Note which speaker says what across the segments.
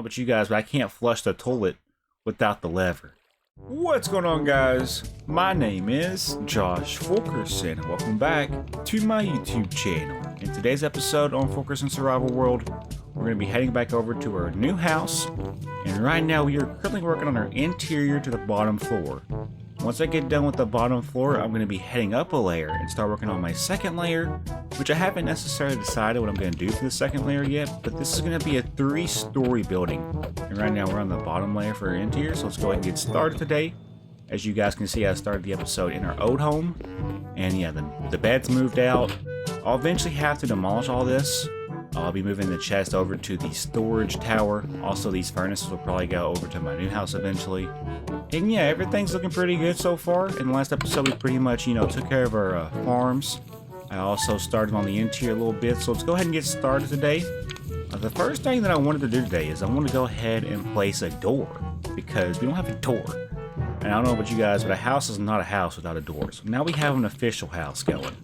Speaker 1: know about you guys, but I can't flush the toilet without the lever. What's going on, guys? My name is Josh FU7KERSON, and welcome back to my YouTube channel. In today's episode on FU7KERSON's Survival World, we're going to be heading back over to our new house, and right now we are currently working on our interior to the bottom floor. Once I get done with the bottom floor, I'm going to be heading up a layer and start working on my second layer, which I haven't necessarily decided what I'm going to do for the second layer yet, but this is going to be a 3-story building. And right now we're on the bottom layer for our interior, so let's go ahead and get started today. As you guys can see, I started the episode in our old home, and yeah, the bed's moved out. I'll eventually have to demolish all this. I'll be moving the chest over to the storage tower. Also, these furnaces will probably go over to my new house eventually. And yeah, everything's looking pretty good so far. In the last episode, we pretty much, took care of our farms. I also started on the interior a little bit, so let's go ahead and get started today. The first thing that I wanted to do today is I want to go ahead and place a door, because we don't have a door. And I don't know about you guys, but a house is not a house without a door. So now we have an official house going.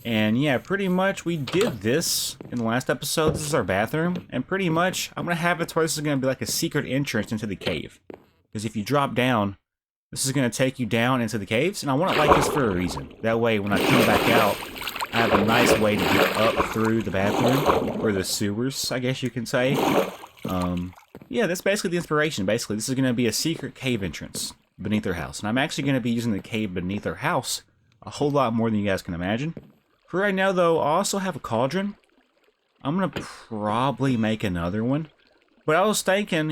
Speaker 1: And yeah, pretty much we did this in the last episode. This is our bathroom, and pretty much I'm going to have it where this is going to be like a secret entrance into the cave. Because if you drop down, this is going to take you down into the caves, and I want it like this for a reason. That way, when I come back out, I have a nice way to get up through the bathroom, or the sewers, I guess you can say. Yeah, that's basically the inspiration. Basically, this is going to be a secret cave entrance beneath our house. And I'm actually going to be using the cave beneath our house a whole lot more than you guys can imagine. For right now, though, I also have a cauldron. I'm going to probably make another one. But I was thinking,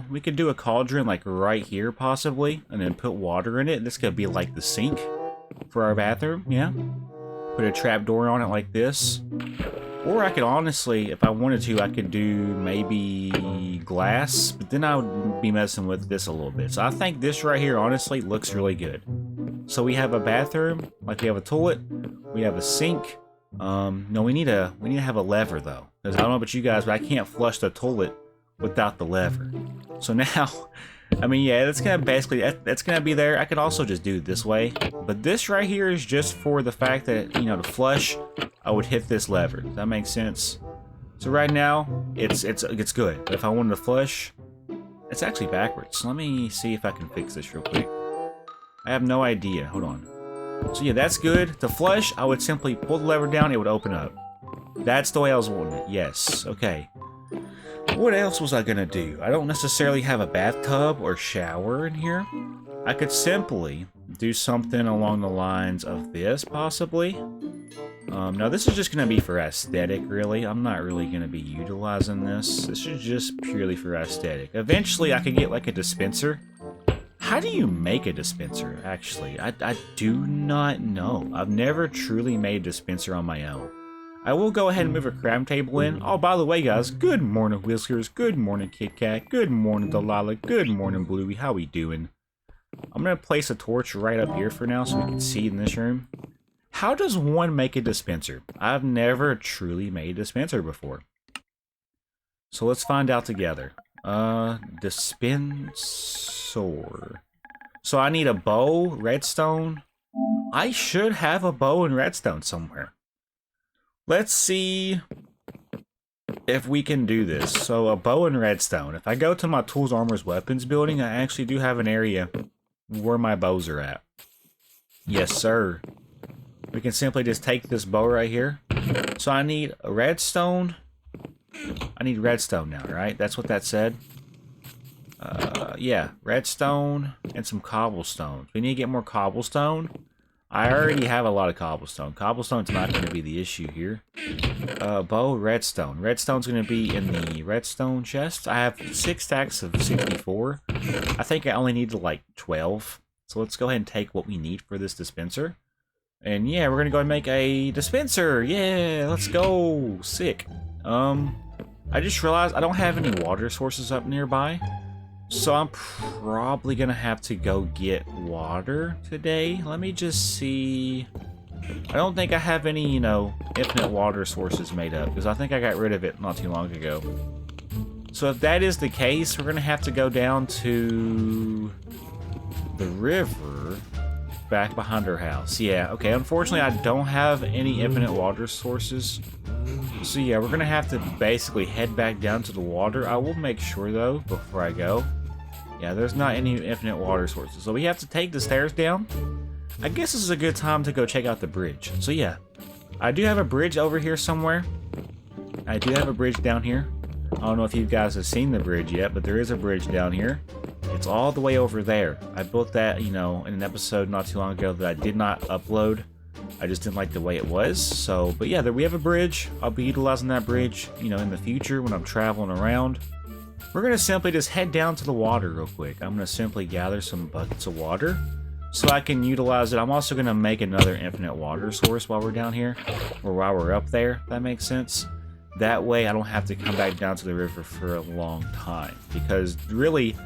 Speaker 1: we could do a cauldron like right here possibly, and then put water in it. This could be like the sink for our bathroom, yeah. Put a trap door on it like this. Or I could honestly, if I wanted to, I could do maybe glass, but then I would be messing with this a little bit. So I think this right here honestly looks really good. So we have a bathroom, like we have a toilet, we have a sink. No, we need to have a lever though. Because I don't know about you guys, but I can't flush the toilet without the lever. So now, I mean, yeah, that's gonna basically, that's gonna be there. I could also just do it this way, but this right here is just for the fact that, to flush, I would hit this lever. Does that make sense? So right now, it's good. But if I wanted to flush, it's actually backwards. Let me see if I can fix this real quick. I have no idea. Hold on. So yeah, that's good. To flush, I would simply pull the lever down, it would open up. That's the way I was wanting it. Yes. Okay. What else was I gonna do? I don't necessarily have a bathtub or shower in here. I could simply do something along the lines of this, possibly. Now this is just gonna be for aesthetic, really. I'm not really gonna be utilizing this. This is just purely for aesthetic. Eventually, I could get like a dispenser. How do you make a dispenser, actually? I do not know. I've never truly made a dispenser on my own. I will go ahead and move a craft table in. Oh, by the way, guys, good morning, Whiskers. Good morning, Kit Kat. Good morning, Delilah. Good morning, Bluey. How we doing? I'm going to place a torch right up here for now so we can see in this room. How does one make a dispenser? I've never truly made a dispenser before. So let's find out together. Dispenser. So I need a bow, redstone. I should have a bow and redstone somewhere. Let's see if we can do this. So a bow and redstone. If I go to my tools, armors, weapons building, I actually do have an area where my bows are at. Yes, sir. We can simply just take this bow right here. So I need a redstone. I need redstone now, right? That's what that said. Yeah, redstone and some cobblestone. We need to get more cobblestone. I already have a lot of cobblestone. Cobblestone's not going to be the issue here. Bow, redstone. Redstone's going to be in the redstone chest. I have 6 stacks of 64. I think I only need like 12. So let's go ahead and take what we need for this dispenser. And yeah, we're going to go and make a dispenser. Yeah, let's go. Sick. I just realized I don't have any water sources up nearby. So I'm probably gonna have to go get water today. Let me just see. I don't think I have any, infinite water sources made up, because I think I got rid of it not too long ago. So if that is the case, we're gonna have to go down to the river back behind our house. Yeah, okay, unfortunately I don't have any infinite water sources. So yeah, we're gonna have to basically head back down to the water. I will make sure though, before I go. Yeah, there's not any infinite water sources. So we have to take the stairs down. I guess this is a good time to go check out the bridge. So yeah, I do have a bridge over here somewhere. I do have a bridge down here. I don't know if you guys have seen the bridge yet, but there is a bridge down here. It's all the way over there. I built that, you know, in an episode not too long ago that I did not upload. I just didn't like the way it was. So, but yeah, we have a bridge. I'll be utilizing that bridge, you know, in the future when I'm traveling around. We're going to simply just head down to the water real quick. I'm going to simply gather some buckets of water so I can utilize it. I'm also going to make another infinite water source while we're down here, or while we're up there, if that makes sense. That way I don't have to come back down to the river for a long time, because really,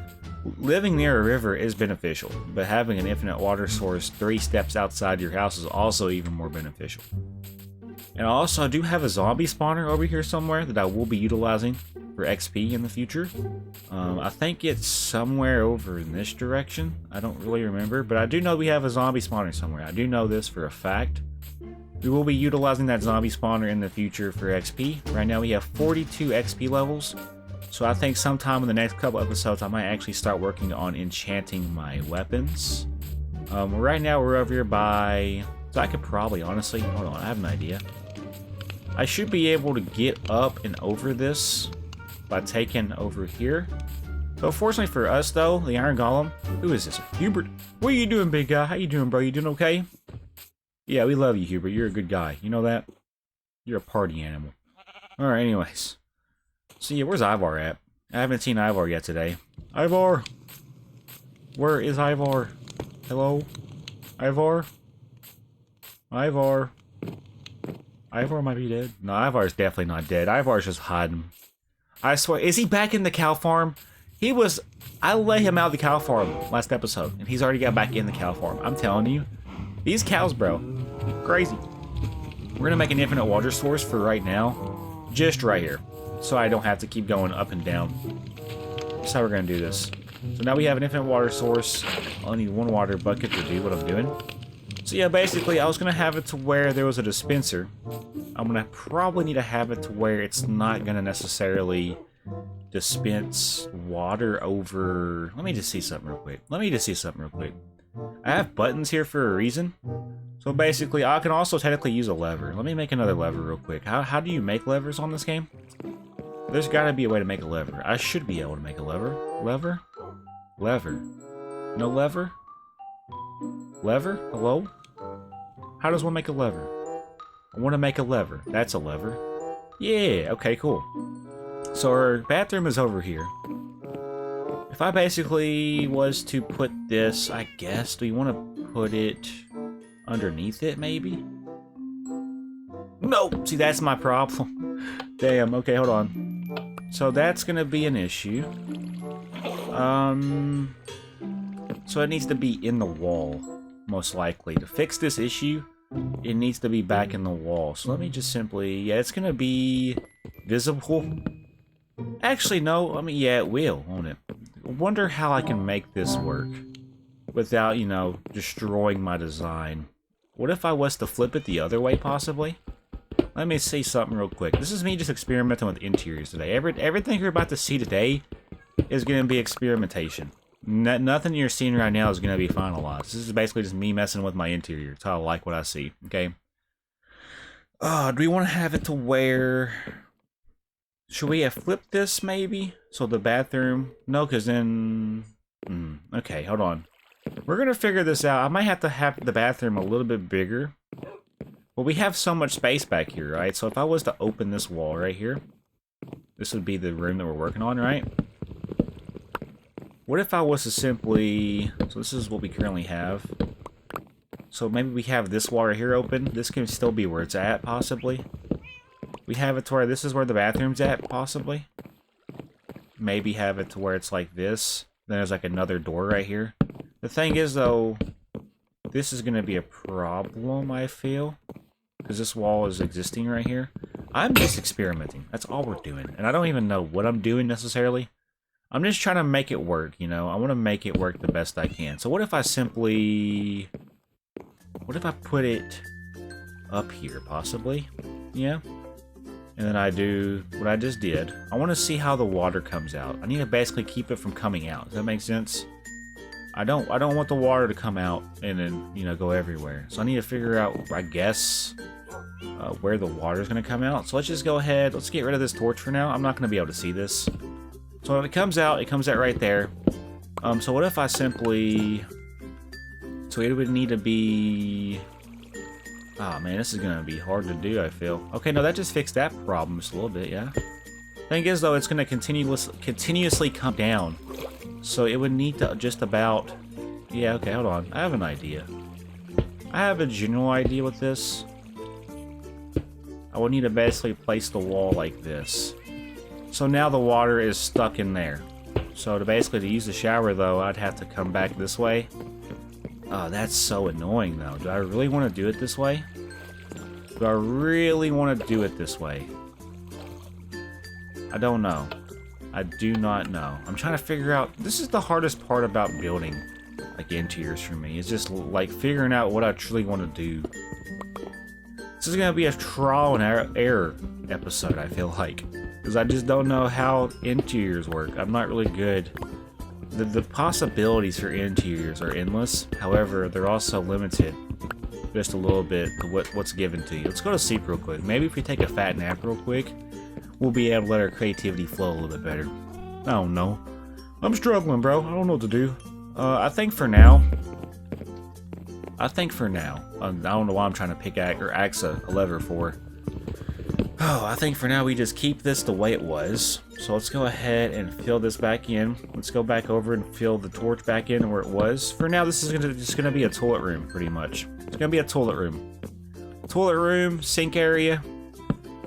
Speaker 1: living near a river is beneficial, but having an infinite water source 3 steps outside your house is also even more beneficial. And also, I do have a zombie spawner over here somewhere that I will be utilizing for XP in the future. I think it's somewhere over in this direction. I don't really remember, but I do know we have a zombie spawner somewhere. I do know this for a fact. We will be utilizing that zombie spawner in the future for XP. Right now we have 42 XP levels. So I think sometime in the next couple episodes I might actually start working on enchanting my weapons. Right now we're over here by... So I could probably, honestly, hold on, I have an idea. I should be able to get up and over this by taking over here. So fortunately for us though, the Iron Golem, who is this? Hubert, what are you doing, big guy? How you doing, bro? You doing okay? Yeah, we love you, Hubert. You're a good guy. You know that? You're a party animal. Alright, anyways. So yeah, where's Ivar at? I haven't seen Ivar yet today. Ivar! Where is Ivar? Hello? Ivar? Ivar? Ivar might be dead. No, Ivar's definitely not dead. Ivar's just hiding. I swear, is he back in the cow farm? He was... I let him out of the cow farm last episode, and he's already got back in the cow farm. I'm telling you. These cows, bro. Crazy. We're gonna make an infinite water source for right now. Just right here. So I don't have to keep going up and down. That's how we're gonna do this. So now we have an infinite water source. I only need 1 water bucket to do what I'm doing. So yeah, basically I was gonna have it to where there was a dispenser. I'm gonna probably need to have it to where it's not gonna necessarily dispense water over... Let me just see something real quick. I have buttons here for a reason. So basically, I can also technically use a lever. Let me make another lever real quick. How do you make levers on this game? There's gotta be a way to make a lever. I should be able to make a lever. Lever? Lever. No lever? Lever? Hello? How does one make a lever? I want to make a lever. That's a lever. Yeah, okay, cool. So our bathroom is over here. If I basically was to put this, I guess, do you want to put it underneath it, maybe? No! See, that's my problem. Damn, okay, hold on. So that's gonna be an issue. So it needs to be in the wall, most likely. To fix this issue, it needs to be back in the wall. So let me just simply, yeah, it's gonna be visible. Actually, no, I mean, yeah, it will, won't it? I wonder how I can make this work without, you know, destroying my design. What if I was to flip it the other way, possibly? Let me see something real quick. This is me just experimenting with interiors today. Everything you're about to see today is going to be experimentation. Nothing you're seeing right now is going to be finalized. This is basically just me messing with my interior. It's how I like what I see, okay? Do we want to have it to where... Should we have flipped this, maybe? So the bathroom... No, because then... Okay, hold on. We're going to figure this out. I might have to have the bathroom a little bit bigger. Well, we have so much space back here, right? So if I was to open this wall right here... This would be the room that we're working on, right? What if I was to simply... So this is what we currently have. So maybe we have this wall right here open. This can still be where it's at, possibly. We have it to where this is where the bathroom's at, possibly. Maybe have it to where it's like this. Then there's like another door right here. The thing is, though, this is going to be a problem, I feel. Because this wall is existing right here. I'm just experimenting. That's all we're doing. And I don't even know what I'm doing, necessarily. I'm just trying to make it work, you know? I want to make it work the best I can. So what if I simply... What if I put it up here, possibly? Yeah? and then I do what I just did. I want to see how the water comes out. I need to basically keep it from coming out. Does that make sense? I don't want the water to come out and then, you know, go everywhere. So I need to figure out, I guess, where the water is going to come out. So let's just go ahead. Let's get rid of this torch for now. I'm not going to be able to see this. So when it comes out right there. So what if I simply... So it would need to be... Oh man, this is going to be hard to do, I feel. Okay, no, that just fixed that problem just a little bit, yeah. Thing is, though, it's going to continuously come down. So it would need to just about... Yeah, okay, hold on. I have an idea. I have a general idea with this. I would need to basically place the wall like this. So now the water is stuck in there. So to use the shower, though, I'd have to come back this way. Oh, that's so annoying, though. Do I really want to do it this way? Do I really want to do it this way? I don't know. I do not know. I'm trying to figure out... This is the hardest part about building, like, interiors for me. It's just, like, figuring out what I truly want to do. This is going to be a trial and error episode, I feel like. Because I just don't know how interiors work. I'm not really good. The possibilities for interiors are endless. However, they're also limited just a little bit to what's given to you. Let's go to sleep real quick. Maybe if we take a fat nap real quick, we'll be able to let our creativity flow a little bit better. I don't know. I'm struggling, bro. I don't know what to do. I think for now... I don't know why I'm trying to pick axe a lever for. Oh, I think for now we just keep this the way it was. So let's go ahead and fill this back in. Let's go back over and fill the torch back in where it was. For now, this is just gonna be a toilet room, pretty much. It's gonna be a toilet room. Toilet room, sink area.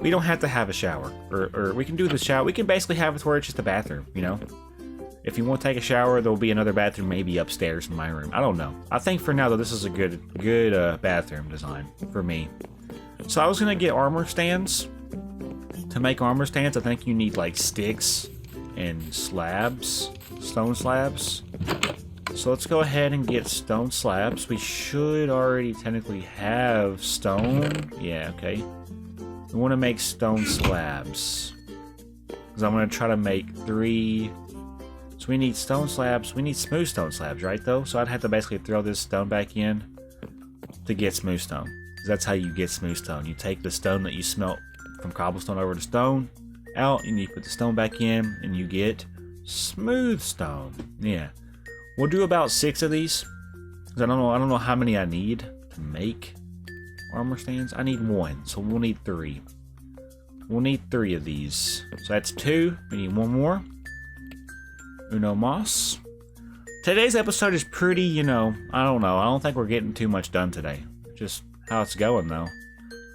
Speaker 1: We don't have to have a shower. Or we can do the shower. We can basically have it where it's just a bathroom, you know? If you want to take a shower, there'll be another bathroom maybe upstairs in my room. I don't know. I think for now, though, this is a good bathroom design for me. So I was gonna get armor stands. To make armor stands, I think you need like sticks and slabs, stone slabs. So let's go ahead and get stone slabs. We should already technically have stone. Yeah, okay. We want to make stone slabs. Because I'm going to try to make 3. So we need stone slabs. We need smooth stone slabs, right, though? So I'd have to basically throw this stone back in to get smooth stone. Because that's how you get smooth stone. You take the stone that you smelt from cobblestone over to stone, out, and you put the stone back in, and you get smooth stone. Yeah. We'll do about 6 of these. Because I don't know how many I need to make armor stands. I need 1, so we'll need 3. We'll need 3 of these. So that's 2. We need 1 more. Uno mas. Today's episode is pretty, you know, I don't know. I don't think we're getting too much done today. Just how it's going, though.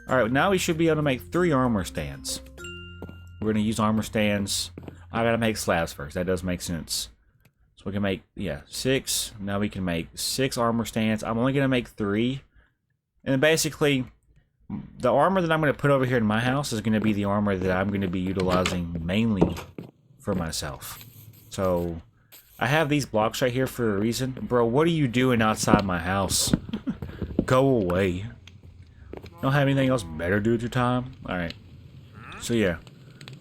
Speaker 1: Alright, now we should be able to make 3 armor stands. We're going to use armor stands. I gotta make slabs first. That does make sense. So we can make, yeah, 6. Now we can make 6 armor stands. I'm only going to make 3. And basically, the armor that I'm going to put over here in my house is going to be the armor that I'm going to be utilizing mainly for myself. So, I have these blocks right here for a reason. Bro, what are you doing outside my house? Go away. Don't have anything else better to do with your time? Alright. So yeah.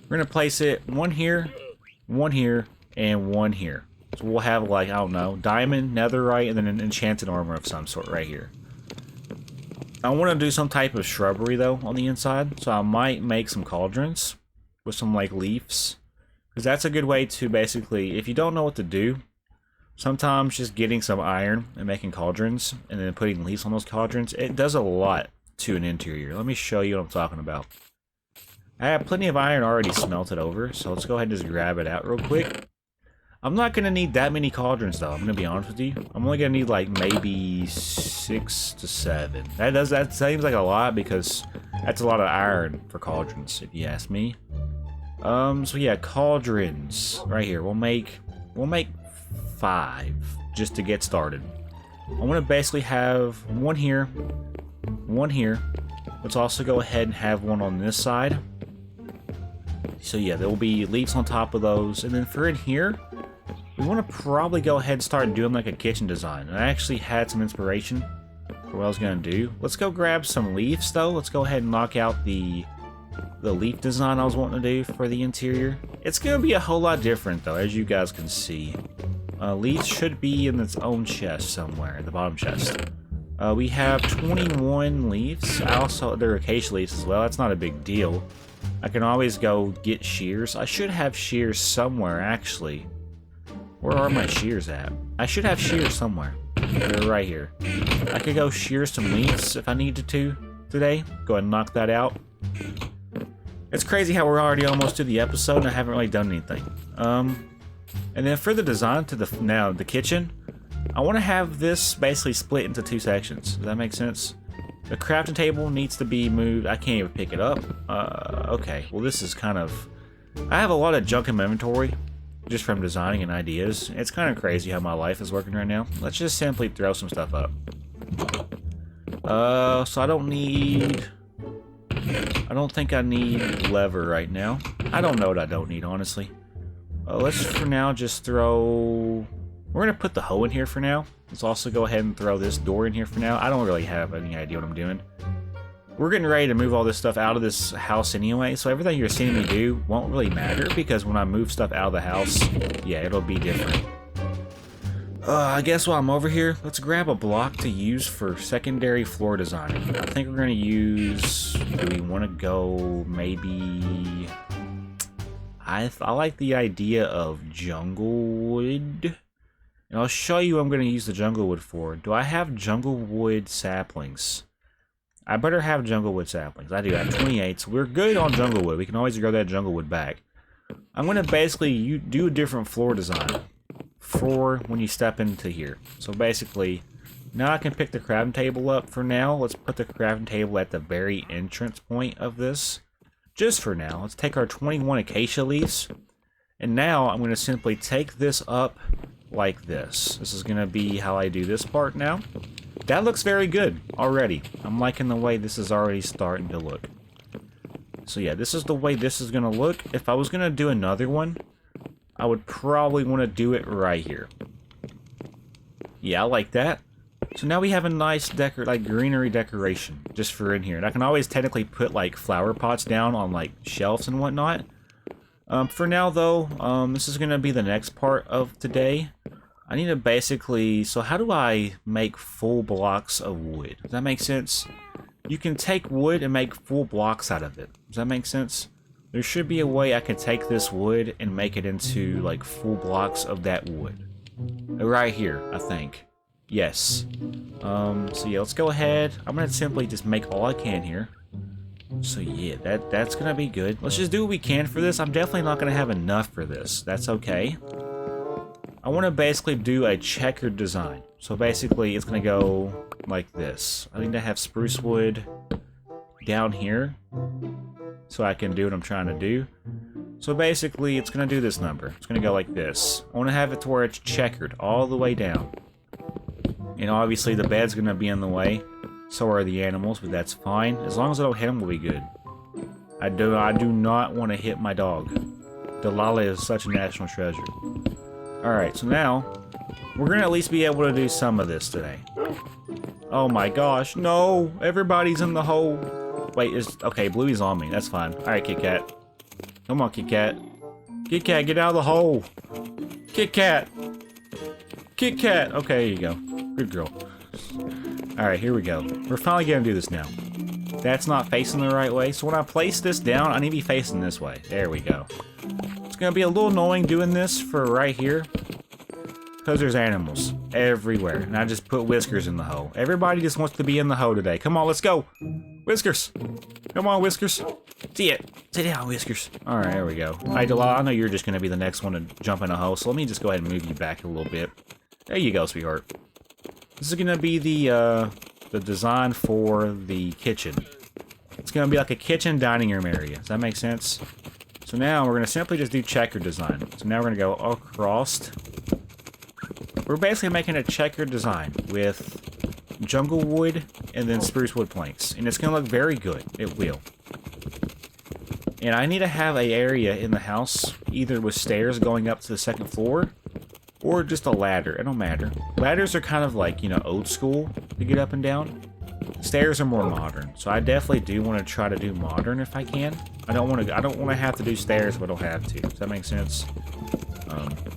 Speaker 1: We're going to place it 1 here, 1 here, and 1 here. So we'll have like, I don't know, diamond, netherite, and then an enchanted armor of some sort right here. I want to do some type of shrubbery though on the inside. So I might make some cauldrons with some like leaves. Because that's a good way to basically, if you don't know what to do, sometimes just getting some iron and making cauldrons and then putting leaves on those cauldrons, it does a lot to an interior. Let me show you what I'm talking about. I have plenty of iron already smelted over, so let's go ahead and just grab it out real quick. I'm not going to need that many cauldrons though, I'm going to be honest with you. I'm only going to need like maybe 6 to 7. That seems like a lot because that's a lot of iron for cauldrons, if you ask me. So yeah, cauldrons right here. We'll make 5 just to get started. I want to basically have 1 here, 1 here. Let's also go ahead and have 1 on this side. So yeah, there will be leaves on top of those. And then for in here, we want to probably go ahead and start doing like a kitchen design. And I actually had some inspiration for what I was going to do. Let's go grab some leaves though. Let's go ahead and knock out the the leaf design I was wanting to do for the interior. It's going to be a whole lot different though, as you guys can see. Leaf should be in its own chest somewhere, the bottom chest. We have 21 leaves. There are acacia leaves as well. That's not a big deal. I can always go get shears. I should have shears somewhere, actually. Where are my shears at? I should have shears somewhere. They're right here. I could go shear some leaves if I needed to today. Go ahead and knock that out. It's crazy how we're already almost to the episode and I haven't really done anything. And then for the design to the kitchen, I want to have this basically split into 2 sections. Does that make sense? The crafting table needs to be moved. I can't even pick it up. Okay, well this is kind of... I have a lot of junk in my inventory just from designing and ideas. It's kind of crazy how my life is working right now. Let's just simply throw some stuff up. So I don't think I need lever right now. I don't know what I don't need, honestly. Let's for now just throw... We're going to put the hoe in here for now. Let's also go ahead and throw this door in here for now. I don't really have any idea what I'm doing. We're getting ready to move all this stuff out of this house anyway, so everything you're seeing me do won't really matter, because when I move stuff out of the house, yeah, it'll be different. I guess while I'm over here, let's grab a block to use for secondary floor designing. I think we're going to use... Do we want to go maybe... I like the idea of jungle wood. And I'll show you what I'm going to use the jungle wood for. Do I have jungle wood saplings? I better have jungle wood saplings. I do. I have 28, so we're good on jungle wood. We can always grow that jungle wood back. I'm going to basically do a different floor design for when you step into here. So basically, now I can pick the crafting table up for now. Let's put the crafting table at the very entrance point of this. Just for now. Let's take our 21 acacia leaves. And now I'm going to simply take this up like this. This is going to be how I do this part now. That looks very good already. I'm liking the way this is already starting to look. So yeah, this is the way this is going to look. If I was going to do another one, I would probably want to do it right here. Yeah, I like that. So now we have a nice greenery decoration just for in here. And I can always technically put like flower pots down on like shelves and whatnot. For now though, this is going to be the next part of today. I need to basically... So how do I make full blocks of wood? Does that make sense? You can take wood and make full blocks out of it. Does that make sense? There should be a way I can take this wood and make it into like full blocks of that wood. Right here, I think. Yes. So yeah, let's go ahead. I'm going to simply just make all I can here. So yeah, that's going to be good. Let's just do what we can for this. I'm definitely not going to have enough for this. That's okay. I want to basically do a checkered design. So basically, it's going to go like this. I need to have spruce wood down here so I can do what I'm trying to do. So basically, it's going to do this number. It's going to go like this. I want to have it to where it's checkered all the way down. And obviously, the bed's going to be in the way. So are the animals, but that's fine. As long as I don't hit them, we'll be good. I do not want to hit my dog. Delilah is such a national treasure. Alright, so now, we're going to at least be able to do some of this today. Oh my gosh, no! Everybody's in the hole! Wait, okay, Bluey's on me, that's fine. Alright, Kit Kat. Come on, Kit Kat. Kit Kat, get out of the hole! Kit Kat! Kit Kat! Okay, here you go. Good girl. Alright, here we go. We're finally going to do this now. That's not facing the right way, so when I place this down, I need to be facing this way. There we go. It's going to be a little annoying doing this for right here, because there's animals everywhere, and I just put Whiskers in the hole. Everybody just wants to be in the hole today. Come on, let's go! Whiskers! Come on, Whiskers! See it! Sit down, Whiskers! Alright, there we go. Alright, Delilah, I know you're just going to be the next one to jump in a hole, so let me just go ahead and move you back a little bit. There you go, sweetheart. This is going to be the design for the kitchen. It's going to be like a kitchen dining room area. Does that make sense? So now we're going to simply just do checkered design. So now we're going to go across. We're basically making a checkered design with jungle wood and then spruce wood planks. And it's going to look very good. It will. And I need to have an area in the house, either with stairs going up to the second floor, or just a ladder. It don't matter. Ladders are kind of like, you know, old school to get up and down. Stairs are more modern. So I definitely do want to try to do modern if I can. I don't want to have to do stairs if I don't have to. Does that make sense?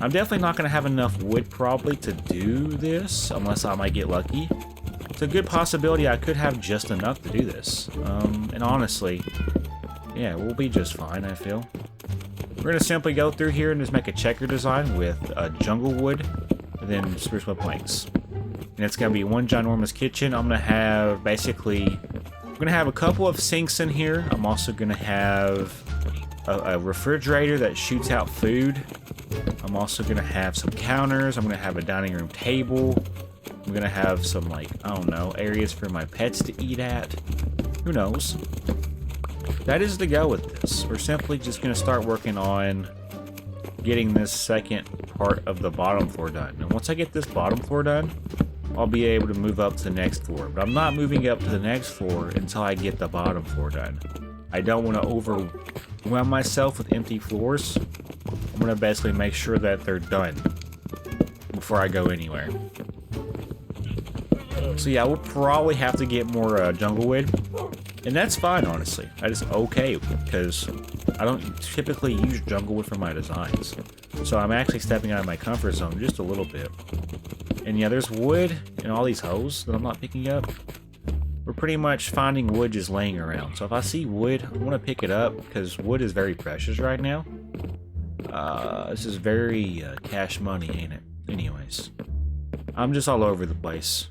Speaker 1: I'm definitely not going to have enough wood probably to do this, unless I might get lucky. It's a good possibility I could have just enough to do this. And honestly, yeah, we'll be just fine, I feel. We're going to simply go through here and just make a checker design with jungle wood and then spruce wood planks. And it's going to be one ginormous kitchen. I'm going to have basically... I'm going to have a couple of sinks in here. I'm also going to have a refrigerator that shoots out food. I'm also going to have some counters. I'm going to have a dining room table. I'm going to have some, like, I don't know, areas for my pets to eat at. Who knows? That is the go with this. We're simply just going to start working on getting this second part of the bottom floor done. And once I get this bottom floor done, I'll be able to move up to the next floor. But I'm not moving up to the next floor until I get the bottom floor done. I don't want to overwhelm myself with empty floors. I'm going to basically make sure that they're done before I go anywhere. So yeah, we'll probably have to get more jungle wood. And that's fine, honestly. That is okay, because I don't typically use jungle wood for my designs. So I'm actually stepping out of my comfort zone just a little bit. And yeah, there's wood in all these holes that I'm not picking up. We're pretty much finding wood just laying around. So if I see wood, I want to pick it up, because wood is very precious right now. This is very cash money, ain't it? Anyways. I'm just all over the place.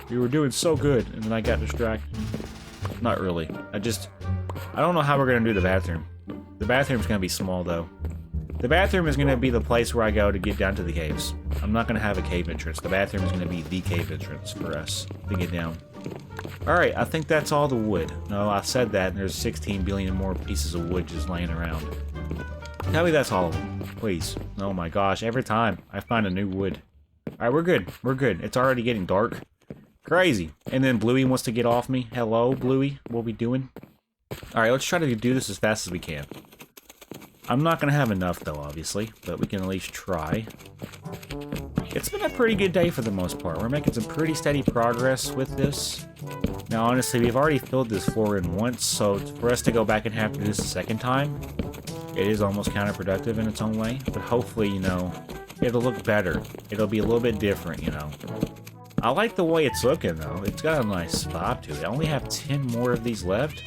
Speaker 1: We were doing so good, and then I got distracted. Not really. I don't know how we're going to do the bathroom. The bathroom's going to be small, though. The bathroom is going to be the place where I go to get down to the caves. I'm not going to have a cave entrance. The bathroom is going to be the cave entrance for us to get down. Alright, I think that's all the wood. No, I said that, and there's 16 billion more pieces of wood just laying around. Tell me that's all of them, please. Oh my gosh, every time I find a new wood. Alright, we're good. We're good. It's already getting dark. Crazy. And then Bluey wants to get off me. Hello, Bluey. What are we doing? Alright, let's try to do this as fast as we can. I'm not going to have enough, though, obviously. But we can at least try. It's been a pretty good day for the most part. We're making some pretty steady progress with this. Now, honestly, we've already filled this floor in once. So for us to go back and have to do this a second time, it is almost counterproductive in its own way. But hopefully, you know, it'll look better. It'll be a little bit different, you know. I like the way it's looking, though. It's got a nice vibe to it. I only have 10 more of these left.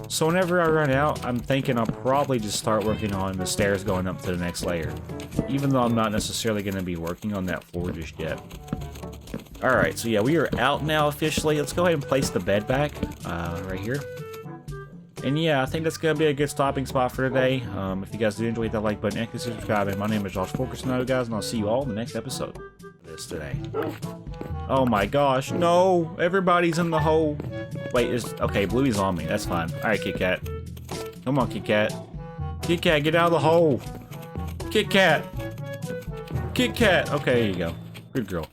Speaker 1: So whenever I run out, I'm thinking I'll probably just start working on the stairs going up to the next layer. Even though I'm not necessarily going to be working on that floor just yet. Alright, so yeah, we are out now officially. Let's go ahead and place the bed back, right here. And yeah, I think that's going to be a good stopping spot for today. If you guys did enjoy, hit that like button and consider subscribing. My name is Josh FU7KERSON's, guys, and I'll see you all in the next episode of this today. Oh my gosh, no! Everybody's in the hole! Wait, okay, Bluey's on me, that's fine. Alright, Kit Kat. Come on, Kit Kat. Kit Kat, get out of the hole! Kit Kat! Kit Kat! Okay, here you go. Good girl.